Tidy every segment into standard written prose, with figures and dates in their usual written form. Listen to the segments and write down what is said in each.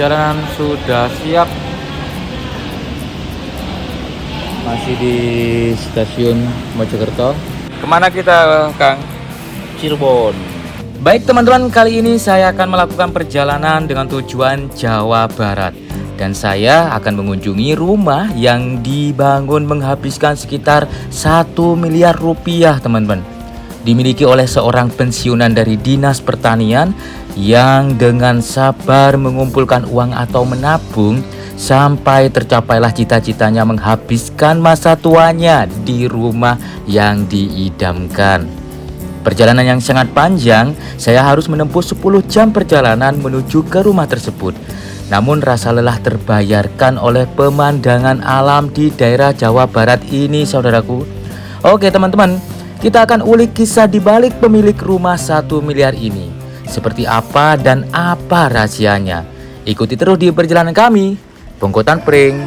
perjalanan sudah siap. Masih di stasiun Mojokerto. Kemana kita, Kang? Cirebon. Baik teman-teman, kali ini saya akan melakukan perjalanan dengan tujuan Jawa Barat. Dan saya akan mengunjungi rumah yang dibangun menghabiskan sekitar 1 miliar rupiah, teman-teman. Dimiliki oleh seorang pensiunan dari Dinas Pertanian yang dengan sabar mengumpulkan uang atau menabung sampai tercapailah cita-citanya menghabiskan masa tuanya di rumah yang diidamkan. Perjalanan yang sangat panjang, saya harus menempuh 10 jam perjalanan menuju ke rumah tersebut. Namun rasa lelah terbayarkan oleh pemandangan alam di daerah Jawa Barat ini, saudaraku. Oke teman-teman, kita akan ulik kisah di balik pemilik rumah 1 miliar ini. Seperti apa dan apa rahasianya? Ikuti terus di perjalanan kami, Bongkotan Pring.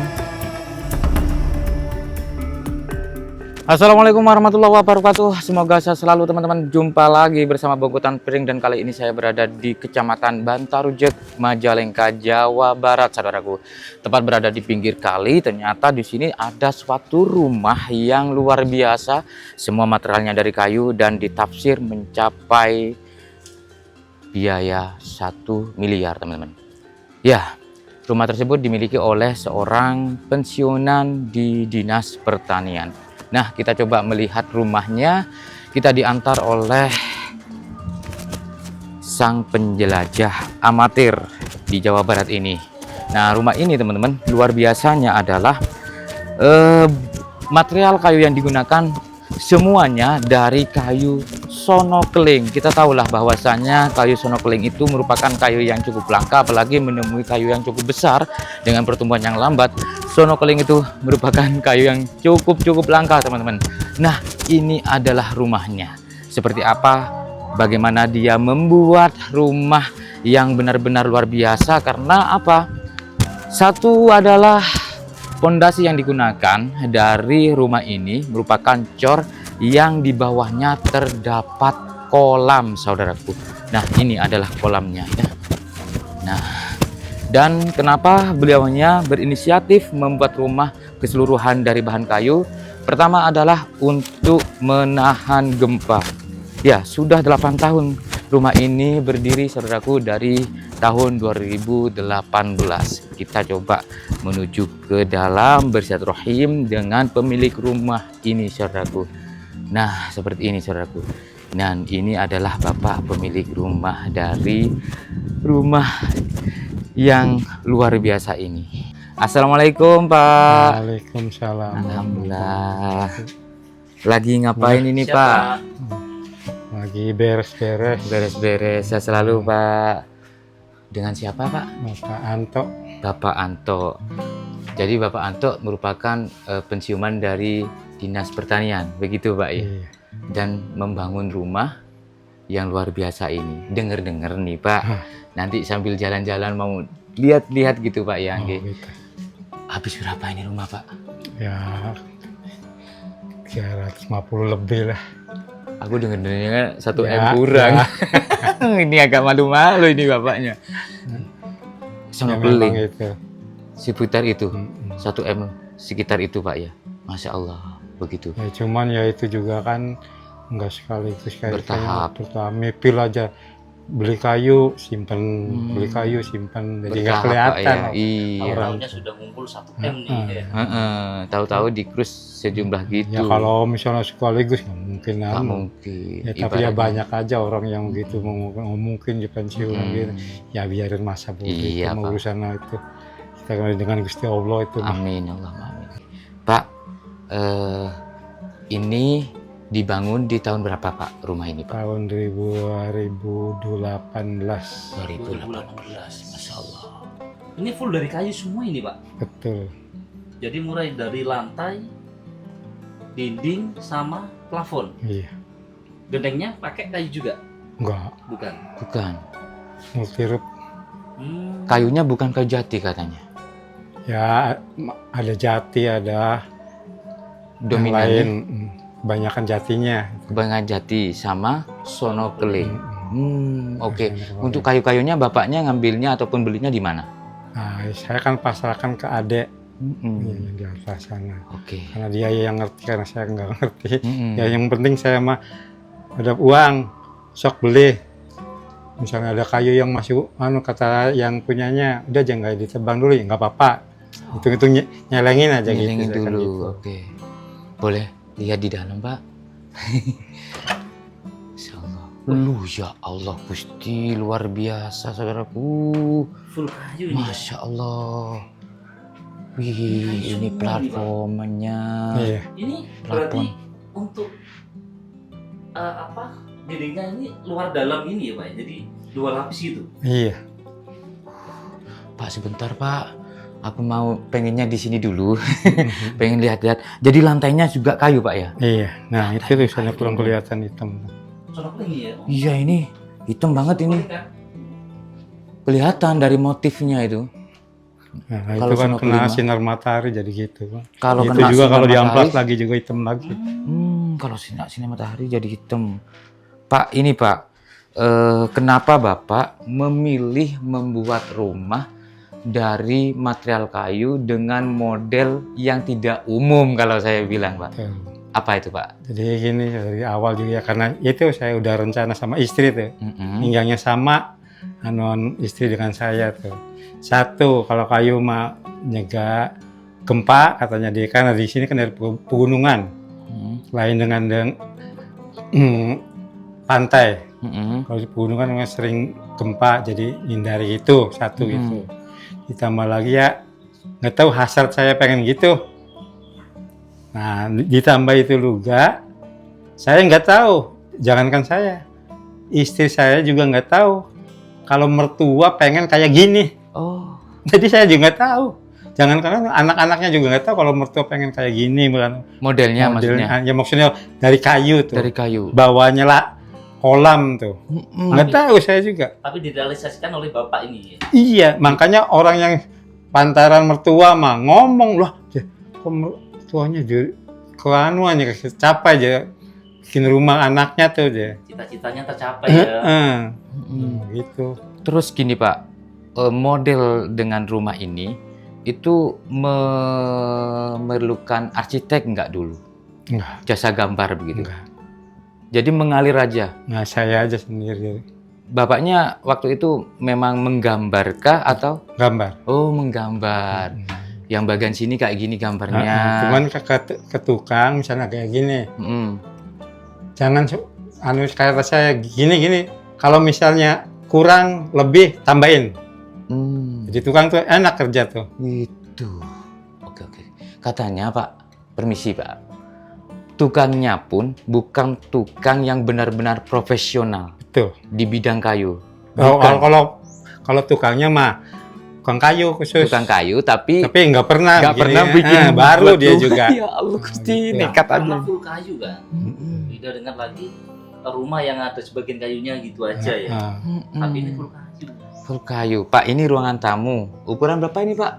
Assalamualaikum warahmatullahi wabarakatuh. Semoga sehat selalu teman-teman. Jumpa lagi bersama Bongkotan Pring dan kali ini saya berada di Kecamatan Bantarujek, Majalengka, Jawa Barat, saudaraku. Tepat berada di pinggir kali. Ternyata di sini ada suatu rumah yang luar biasa. Semua materialnya dari kayu dan ditafsir mencapai biaya 1 miliar, teman-teman. Ya, rumah tersebut dimiliki oleh seorang pensiunan di Dinas Pertanian. Nah, kita coba melihat rumahnya. Kita diantar oleh sang penjelajah amatir di Jawa Barat ini. Nah, rumah ini teman-teman, luar biasanya adalah material kayu yang digunakan semuanya dari kayu sonokeling. Kita tahulah bahwasanya kayu sonokeling itu merupakan kayu yang cukup langka, apalagi menemui kayu yang cukup besar dengan pertumbuhan yang lambat. Sonokeling itu merupakan kayu yang cukup langka, teman-teman. Nah, ini adalah rumahnya. Seperti apa, bagaimana dia membuat rumah yang benar-benar luar biasa. Karena apa? Satu adalah pondasi yang digunakan dari rumah ini merupakan cor yang di bawahnya terdapat kolam, saudaraku. Nah, ini adalah kolamnya ya. Nah, dan kenapa beliaunya berinisiatif membuat rumah keseluruhan dari bahan kayu? Pertama adalah untuk menahan gempa. Ya, sudah 8 tahun rumah ini berdiri, saudaraku, dari tahun 2018. Kita coba menuju ke dalam bersilaturahim dengan pemilik rumah ini, saudaraku. Nah, seperti ini, saudaraku. Dan ini adalah bapak pemilik rumah dari rumah yang luar biasa ini. Assalamualaikum, Pak. Waalaikumsalam. Alhamdulillah. Lagi ngapain ini, Pak? Lagi beres-beres. Beres-beres. Saya selalu, Pak. Dengan siapa, Pak? Bapak Anto. Bapak Anto. Jadi Bapak Anto merupakan pensiunan dari Dinas Pertanian, begitu, Pak ya? Iya. Dan membangun rumah yang luar biasa ini. Dengar-dengar nih, Pak. Nanti sambil jalan-jalan mau lihat-lihat gitu, Pak ya? Gitu. Habis berapa ini rumah, Pak? Ya 350 lebih lah. Aku dengar-dengarnya 1 M Ya, kurang. ya. Ini agak malu-malu ini bapaknya. Ya, memang Sonokeling. itu. Seputar itu. Mm-mm. 1 M sekitar itu, Pak ya. Masya Allah, begitu. Ya cuman ya itu juga kan nggak sekaligus kayak Bertahap. pertama mipil aja, beli kayu simpen, beli kayu simpen, jadi nggak Bertahap, Pak, kelihatan ya. Iya. orang. Tahunnya sudah ngumpul 1 M nih ya. Tahu-tahu dikrus sejumlah gitu. Ya kalau misalnya sekaligus nggak mungkin, Nggak mungkin. ya, tapi ya Ibaratnya. banyak aja orang yang gitu mungkin di pensiun gitu. Ya biarin masa bodoh Iya, itu Pak. urusan itu. Kita dengan Gusti Allah itu. Amin, Allah amin. Pak, ini dibangun di tahun berapa, Pak, rumah ini, Pak? Tahun 2018. 2018. Masya Allah. Ini full dari kayu semua ini, Pak. Betul. Jadi mulai dari lantai, dinding, sama plafon. Iya. Gentengnya pakai kayu juga? Enggak. Bukan. Bukan. Multiroof. Kayunya bukan kayu jati katanya. Ya ada jati, ada yang Dominannya lain. Banyakan jatinya. kebanyakan jati sama sonokeling. Oke. Biasanya Untuk kayu-kayunya bapaknya ngambilnya ataupun belinya di mana? Nah, saya kan pasrahkan ke adik Mm-mm. di atas sana. Oke. Karena dia yang ngerti, karena saya nggak ngerti. Mm-mm. Ya yang penting saya mah ada uang, sok beli. Misalnya ada kayu yang masih, kata yang punyanya, udah jangan ditebang dulu, ya nggak apa-apa. Hitung-hitung nyelengin aja Nyelengin gitu. saya kan dulu. gitu. Oke. Boleh lihat di dalam, Pak? Insyaallah. Lu ya Allah, Gusti luar biasa saudaraku. Full kayu ini. Masya Allah. Wih, ini platformnya. Iya. Ini berarti untuk apa? Dindingnya ini luar dalam ini ya Pak. Jadi 2 lapis gitu. Iya. Pak sebentar Pak, aku mau pengennya di sini dulu, pengen lihat-lihat. Jadi lantainya juga kayu Pak ya? Iya. Nah itu tulisannya kurang kelihatan hitam. Sono ini ya. Iya ini hitam banget ini. Kelihatan dari motifnya itu. Nah Kalau itu kan sono kena kelima. sinar matahari jadi gitu. Kalau itu kena juga sinar kalau diamplas matahari- lagi juga hitam lagi. Kalau sinar matahari jadi hitam. Pak, ini Pak, kenapa Bapak memilih membuat rumah dari material kayu dengan model yang tidak umum kalau saya bilang Pak? Tuh. Apa itu Pak? Jadi gini dari awal juga karena itu saya udah rencana sama istri tuh. Mm-mm. Tinggalnya sama istri dengan saya tuh. Satu kalau kayu mah nyegah gempa katanya dia karena di sini kan dari pegunungan. Mm. Lain dengan pantai. Mm-mm. Kalau di pegunungan memang sering gempa jadi hindari itu satu gitu. Ditambah lagi ya nggak tahu hasrat saya pengen gitu. Nah ditambah itu juga saya nggak tahu, jangankan saya, istri saya juga nggak tahu kalau mertua pengen kayak gini. Oh, Jadi saya juga nggak tahu. Jangankan anak-anaknya juga nggak tahu kalau mertua pengen kayak gini, bukan modelnya maksudnya ya maksudnya dari kayu tuh. dari kayu. Bawahnya lah kolam tuh. Mm-mm. Nggak tahu saya juga. Tapi direalisasikan oleh Bapak ini ya. Iya, makanya orang yang pantaran mertua mah ngomong lah, kok mertuanya jadi keanuannya capai aja bikin rumah anaknya tuh dia. Cita-citanya tercapai ya. Gitu. Terus gini Pak, model dengan rumah ini itu memerlukan arsitek nggak dulu? Enggak, Jasa gambar begitu? enggak. Jadi mengalir aja? Nah, saya aja sendiri Bapaknya waktu itu memang menggambarkah atau? gambar. Oh menggambar. Yang bagian sini kayak gini gambarnya. Cuman ke tukang misalnya kayak gini. Mm. Jangan kata saya gini. Kalau misalnya kurang lebih tambahin. Jadi tukang tuh enak kerja tuh. Itu. Oke. Katanya Pak, permisi Pak. Tukangnya pun bukan tukang yang benar-benar profesional Betul. di bidang kayu. Oh, Bukan. kalau tukangnya mah tukang kayu khusus. Tukang kayu tapi Nggak pernah bikin baru buat dia rumah. juga. Ya Allah Gusti, gitu. nekat aja. Karena full kayu kan. Tidak dengar lagi rumah yang ada sebagian kayunya gitu aja ya. Nah, Tapi ini full kayu. Full kayu. Pak, ini ruangan tamu. Ukuran berapa ini Pak?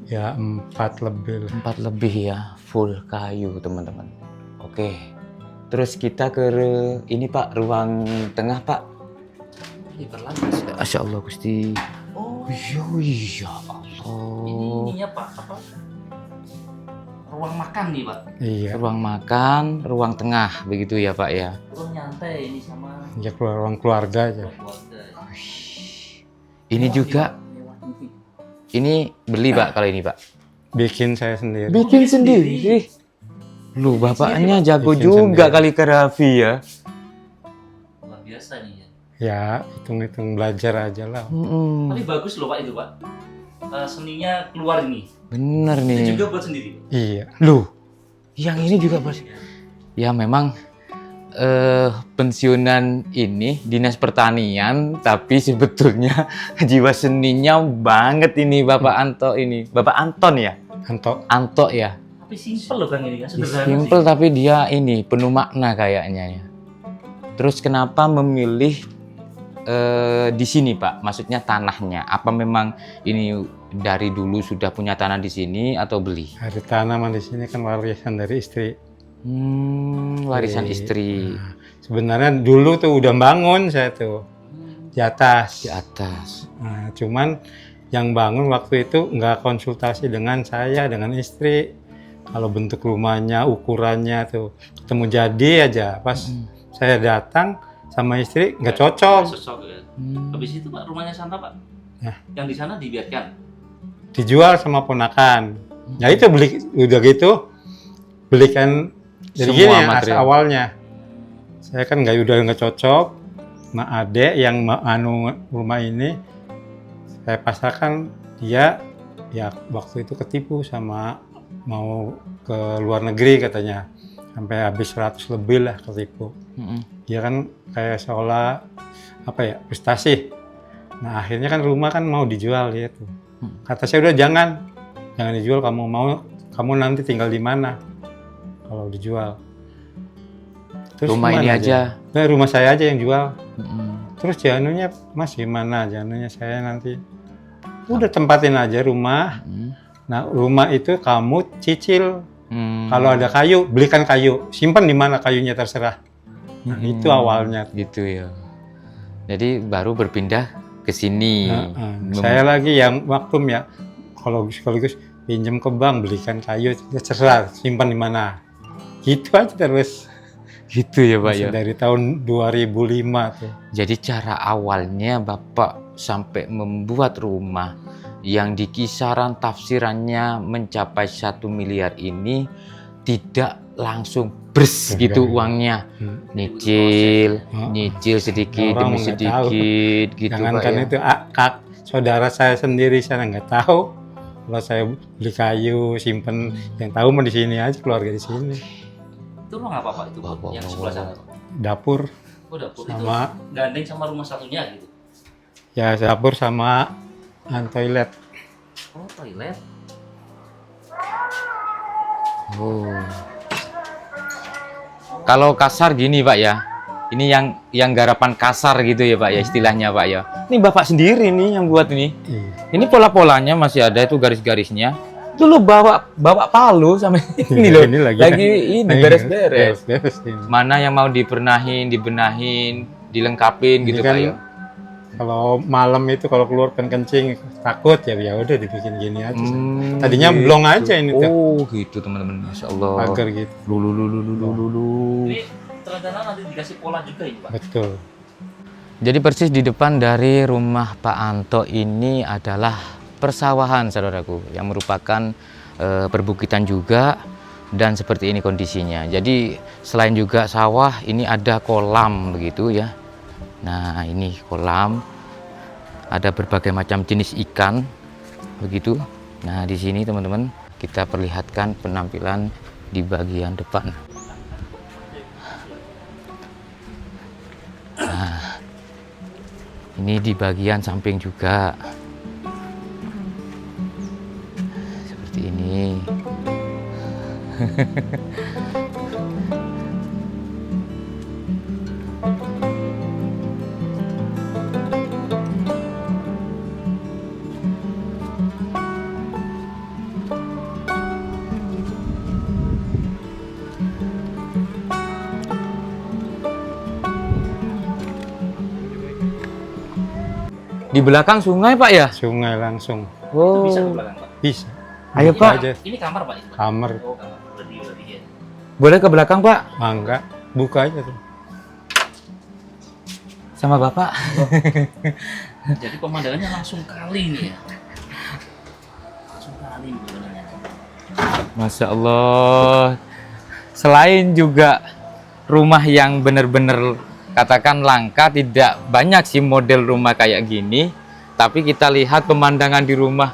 ya 4 lebih. 4 lebih ya. Full kayu teman-teman. Oke. Terus kita ke ini Pak, ruang tengah Pak. Ini berlanjut. Masya Allah Gusti. Oh, Iya Allah. ini ininya Pak apa? Ruang makan nih Pak. Iya. Ruang makan, ruang tengah begitu ya Pak ya. Ruang nyantai ini sama Ya ruang keluarga aja. keluarga. Ini juga, Mewah ini. ini beli Pak kalau ini Pak. Bikin saya sendiri. Bikin sendiri. Lu bapaknya jago Bikin juga sendiri. kali karafi ya. Luar biasa nih ya. Ya hitung-hitung belajar aja lah. Tapi bagus loh Pak itu Pak. Seninya keluar ini. Bener Itu nih. juga buat sendiri. Iya. Lu, yang ini juga bos. Ya memang pensiunan ini dinas pertanian, tapi sebetulnya jiwa seninya banget ini Bapak Anto ini. Bapak Anton ya? Anto ya. Tapi simpel loh Kang ini kan sederhana Simple sih. tapi dia ini penuh makna kayaknya ya. Terus kenapa memilih di sini Pak? Maksudnya tanahnya. Apa memang ini dari dulu sudah punya tanah di sini atau beli? Ada tanaman di sini kan warisan dari istri. Warisan Jadi, istri nah, sebenarnya dulu tuh udah bangun saya tuh di atas. di atas. Nah, cuman yang bangun waktu itu nggak konsultasi dengan saya, dengan istri. Kalau bentuk rumahnya, ukurannya tuh ketemu jadi aja. Pas saya datang sama istri nggak cocok. Cocok ya. Habis itu Pak, rumahnya Santa Pak? Ya. Yang di sana dibiarkan? Dijual sama ponakan. Ya itu beli, udah gitu belikan jadi Semua gini ya, material. awalnya. Saya kan udah nggak cocok. Nah adek yang anu rumah ini saya pasarkan, dia ya waktu itu ketipu sama mau ke luar negeri katanya, sampai habis 100 lebih lah ketipu. Dia kan kayak seolah apa ya, frustasi. Nah akhirnya kan rumah kan mau dijual gitu. Kata saya udah jangan dijual, kamu nanti tinggal di mana kalau dijual. Terus Rumah gimana ini aja. Nah, rumah saya aja yang jual. Terus janunya Mas gimana? Janunya saya nanti udah tempatin aja rumah. Nah rumah itu kamu cicil. Kalau ada kayu, belikan kayu. Simpan di mana kayunya terserah. Nah, itu awalnya. Gitu ya. Jadi baru berpindah ke sini. Saya lagi yang waktu ya, kalau sekaligus pinjam ke bank, belikan kayu, terserah simpan di mana. Gitu aja terus. Gitu ya Pak ya. Dari tahun 2005 tuh. Jadi cara awalnya Bapak sampai membuat rumah yang di kisaran tafsirannya mencapai 1 miliar ini tidak langsung bers gitu uangnya. Nyicil sedikit Orang demi nggak tahu. sedikit gitu Pak Jangankan ya. itu, saudara saya sendiri sana nggak tahu. Kalau saya beli kayu, simpen, yang tahu mau di sini aja, keluarga di sini. Itu ruang apa Pak itu Pak? Yang sebelah sana Pak? Dapur Oh dapur sama itu gandeng sama rumah satunya gitu? ya dapur sama toilet. Oh toilet? Oh. Kalau kasar gini Pak ya. Ini yang garapan kasar gitu ya Pak ya, istilahnya Pak ya. Ini Bapak sendiri nih yang buat ini. Iya. Ini pola-polanya masih ada itu garis-garisnya. Itu lo bawa palu sama ini loh. Ini Lagi ini beres-beres. Beres ini. Mana yang mau dibenahin, dilengkapin Ini gitu kan Pak ya. kalau malam itu kalau keluar kencing takut ya udah dibikin gini aja. Tadinya Gitu. blong aja ini tuh. Oh gitu teman-teman, Masya Allah. Pagar gitu. Lulu. Ini terencana nanti dikasih pola juga ini Pak? Betul. Jadi persis di depan dari rumah Pak Anto ini adalah persawahan saudaraku, yang merupakan perbukitan juga, dan seperti ini kondisinya. Jadi selain juga sawah, ini ada kolam begitu ya. Nah ini kolam, ada berbagai macam jenis ikan begitu. Nah di sini teman-teman kita perlihatkan penampilan di bagian depan. Nah ini di bagian samping juga. Seperti ini. Di belakang sungai Pak ya? Sungai langsung. Itu bisa ke belakang Pak? Bisa. Ayo Buka Pak. aja. Ini kamar Pak? Ini, Pak? Kamar. Oh kamar, berarti ya. Boleh ke belakang Pak? Enggak. Buka aja tuh. Sama Bapak. Jadi pemandangannya langsung kali nih ya? Langsung kali nih pemandangannya. Masya Allah. Selain juga rumah yang benar-benar katakan langka, tidak banyak sih model rumah kayak gini. Tapi kita lihat pemandangan di rumah,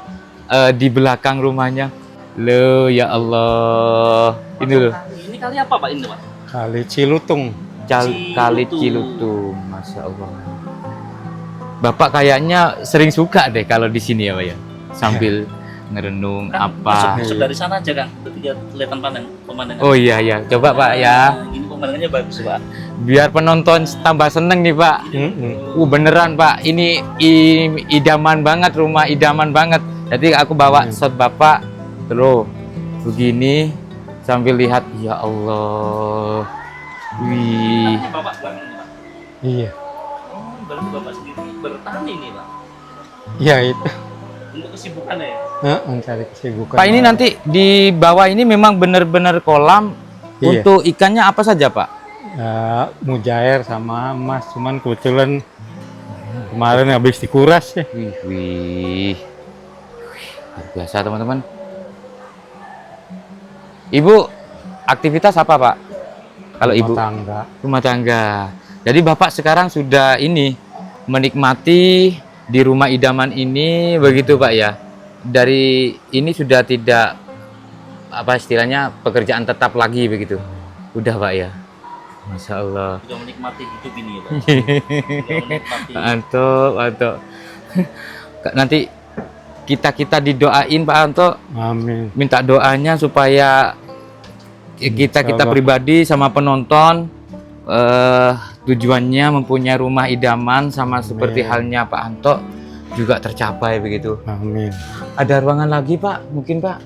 di belakang rumahnya. Loh ya Allah. Ini loh. Ini kali apa Pak ini Pak? Kali Cilutung. Kali Cilutung. Masya Allah. Bapak kayaknya sering suka deh kalau di sini ya Pak ya. Sambil ngerenung Kan apa. masuk dari sana aja kan, berarti dia kelihatan pemandangan. Oh iya ya, coba Pak ya. Nah, ini pemandangannya bagus Pak. Biar penonton tambah seneng nih Pak. Beneran Pak, ini idaman banget, rumah idaman banget. Jadi aku bawa shot Bapak terus begini sambil lihat, ya Allah. Wih. Ini Bapak belakang ini Pak. Iya. Oh, berarti Bapak sendiri bertani nih Pak. Iya itu. Untuk kesibukan ya. Mencari kesibukan. Pak, ini nanti di bawah ini memang benar-benar kolam. Iya. Untuk ikannya apa saja, Pak? Mujair sama emas, cuman kebetulan kemarin habis dikuras ya. Wih. Luar biasa, teman-teman. Ibu, aktivitas apa, Pak? Kalau Rumah ibu tangga. rumah tangga. Jadi Bapak sekarang sudah ini menikmati di rumah idaman ini begitu, Pak ya. Dari ini sudah tidak apa istilahnya pekerjaan tetap lagi begitu. Udah, Pak ya. Masya Allah. Sudah menikmati hidup ini ya Pak. Sudah menikmati. Mantap. Nanti kita didoain Pak Anto. Amin. Minta doanya supaya kita Insya Allah. pribadi sama penonton tujuannya mempunyai rumah idaman sama seperti Amin. halnya Pak Anto juga tercapai begitu. Amin. Ada ruangan lagi Pak? Mungkin Pak?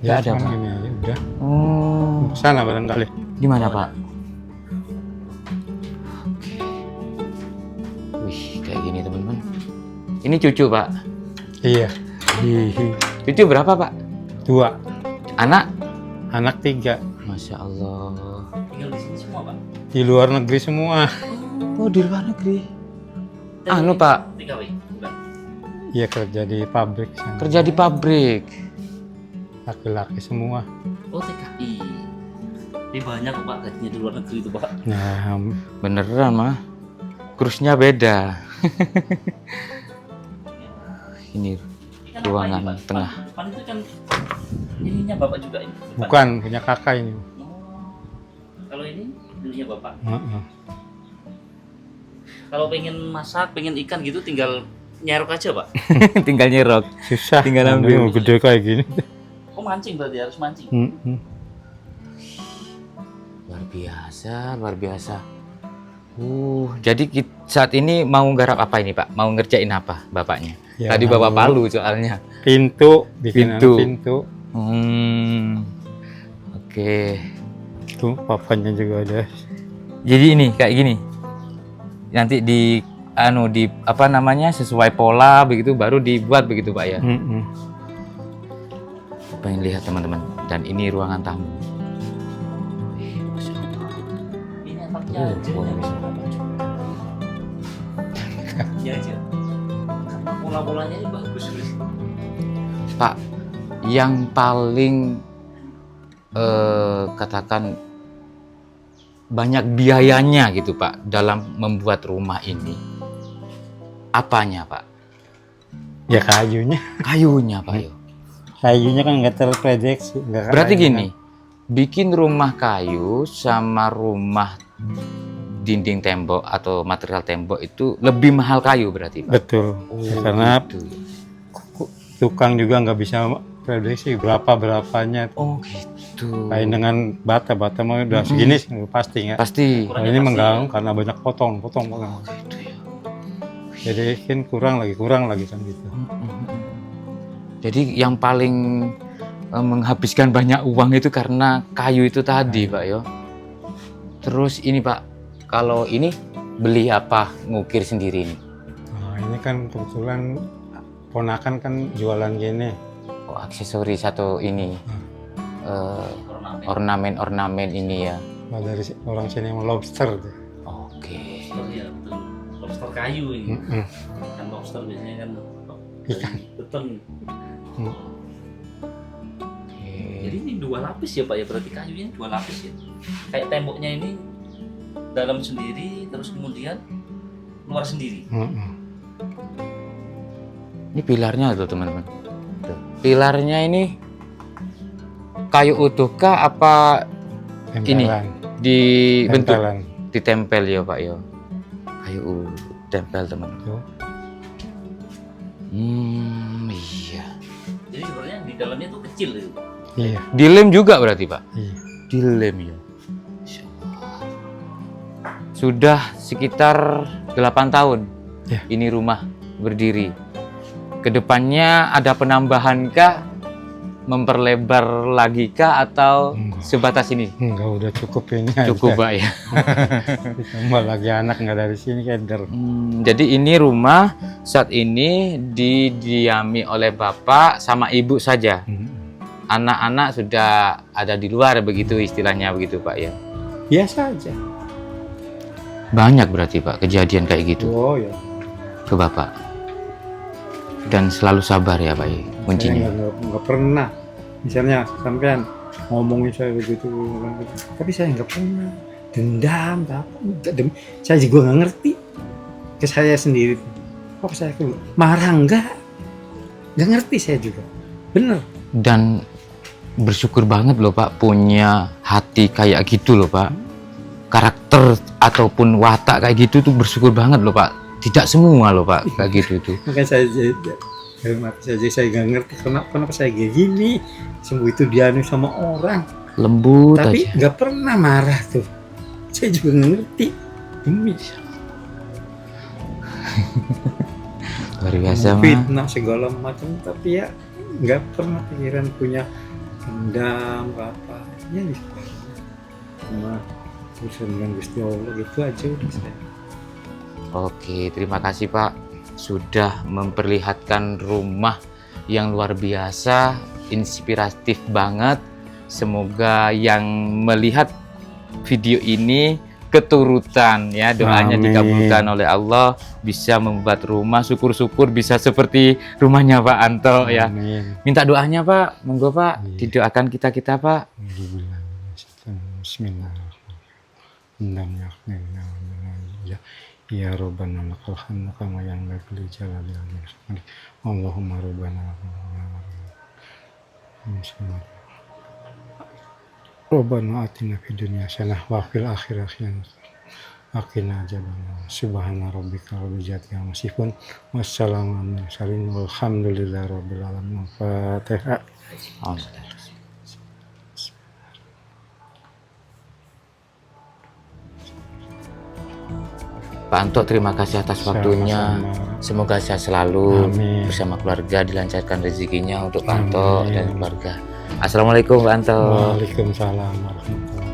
Ya, Nggak ada, Pak? ini aja, udah. Oh, Sana barangkali. di mana Pak? Wih, kayak gini teman-teman. Ini cucu Pak. Iya. Hihi. Cucu berapa Pak? 2. Anak? Anak 3. Masya Allah. Tinggal di sini semua Pak. Di luar negeri semua. Oh, di luar negeri. Anu Pak, TKW bukan. Iya, kerja di pabrik sana. kerja di pabrik. Laki-laki semua. Oh TKI. Ini banyak kok Pak gajinya di luar negeri itu Pak. Nah, Beneran mah. Kurusnya beda. Ini Ini kan ruangan apa ini, Pak? tengah. Depan itu kan ininya Bapak juga ini. Depan. bukan punya kakak ini. Oh. Kalau ini dulunya Bapak. Heeh. Kalau pengen masak, pengen ikan gitu tinggal nyerok aja Pak. Tinggal nyerok. Susah. Tinggal Anu ambil. gede kayak gini. Oh mancing berarti harus mancing. Heeh. Luar biasa. Jadi saat ini mau garap apa ini Pak? Mau ngerjain apa bapaknya? Ya, Tadi bapak anu, palu soalnya. Pintu, bikin Pintu. pintu. Oke. Tuh, papanya juga ada. Jadi ini kayak gini. Nanti di apa namanya sesuai pola begitu baru dibuat begitu Pak ya. Heeh. Pengen lihat teman-teman. Dan ini ruangan tamu. Ini atapnya Oh, aja. oh, Ini Ya aja. Karena pola-polanya ini bagus Mas. Pak, yang paling katakan banyak biayanya gitu Pak dalam membuat rumah ini. Apanya Pak? Ya kayunya. Kayunya Pak yo. Kayunya kan nggak terprediksi. Berarti gini, bikin rumah kayu sama rumah dinding tembok atau material tembok itu lebih mahal kayu berarti Pak? Betul. Karena gitu. tukang juga nggak bisa prediksi berapanya. Oh gitu. Kayak dengan bata mah udah segini sih, pasti nggak. Pasti. Kalau ini mengganggu karena banyak potong. Gitu ya. Jadi kan kurang lagi kan gitu. Jadi yang paling menghabiskan banyak uang itu karena kayu itu tadi Pak yo. Terus ini Pak, kalau ini beli apa ngukir sendiri ini? Nah, ini kan kebetulan ponakan kan jualan gini. Oh, aksesori satu ini ornamen ini ya. Nah, dari orang sini yang lobster. Oke. Lobster ya betul. Lobster kayu ini. Mm-mm. Kan lobster biasanya kan Ikan. beton. Oke. Jadi ini 2 lapis ya Pak ya, berarti kayunya 2 lapis ya. Kayak temboknya ini dalam sendiri terus kemudian luar sendiri. Mm-mm. Ini pilarnya tuh teman-teman. Tuh. Pilarnya ini kayu utuh kah apa ini Tempelan. dibentuk Tempelan. ditempel ya Pak ya? Kayu tempel teman. Tuh. Iya. Jadi sebenarnya di dalamnya tuh kecil itu. Iya. Dilem juga berarti Pak? Iya. Dilem ya. Insya Allah. Sudah sekitar 8 tahun Ya. ini rumah berdiri. Kedepannya ada penambahan kah memperlebar lagi kah atau sebatas ini? Enggak, udah cukup ini Cukup aja. Pak ya. Ditambah lagi anak nggak dari sini keder. Jadi ini rumah saat ini didiami oleh bapak sama ibu saja. Anak-anak sudah ada di luar begitu istilahnya begitu Pak ya. Biasa aja. Banyak berarti Pak kejadian kayak gitu Oh ya. ke bapak. Dan selalu sabar ya Pak ya kuncinya. Saya nggak pernah. Misalnya sampean ngomongin saya begitu, tapi saya nggak pernah dendam, apa enggak. Saya juga nggak ngerti ke saya sendiri. Kok saya marah nggak ngerti saya juga. Bener. Dan bersyukur banget loh Pak punya hati kayak gitu loh Pak. Karakter ataupun watak kayak gitu tuh bersyukur banget loh Pak. Tidak semua loh Pak kayak gitu tuh. Makanya saya nggak ngerti kenapa saya kayak gini. Semua itu dianu sama orang. Lembut Tapi aja. nggak pernah marah tuh. Saya juga nggak ngerti. Demi Luar biasa mah. fitnah segala macam, tapi ya nggak pernah pikiran punya dendam apa. Ya cuma urusan dengan Gusti Allah gitu aja udah saya. Oke, terima kasih Pak sudah memperlihatkan rumah yang luar biasa, inspiratif banget. Semoga yang melihat video ini keturutan ya, doanya Amin. dikabulkan oleh Allah, bisa membuat rumah syukur-syukur bisa seperti rumahnya Pak Anto ya. Amin. Minta doanya Pak, monggo Pak, Iya. didoakan kita Pak. Bismillahirrahmanirrahim. Ya Rabbana lakal hamdu kama yanbaghi li jalali wajhika. Allahumma rabbana Rabbana atina fid dunya hasanah wa fil akhirati hasanah wa qina adzabannar. Subhana rabbika rabbil izzati amma yasifun. Wassalamu alal mursalin walhamdulillahi rabbil alamin. Fatihah. Pak Anto, terima kasih atas waktunya. Sama-sama. Semoga sehat selalu Amin. bersama keluarga, dilancarkan rezekinya untuk Pak Anto Amin. dan keluarga. Assalamualaikum Pak Anto. Waalaikumsalam warahmatullahi wabarakatuh.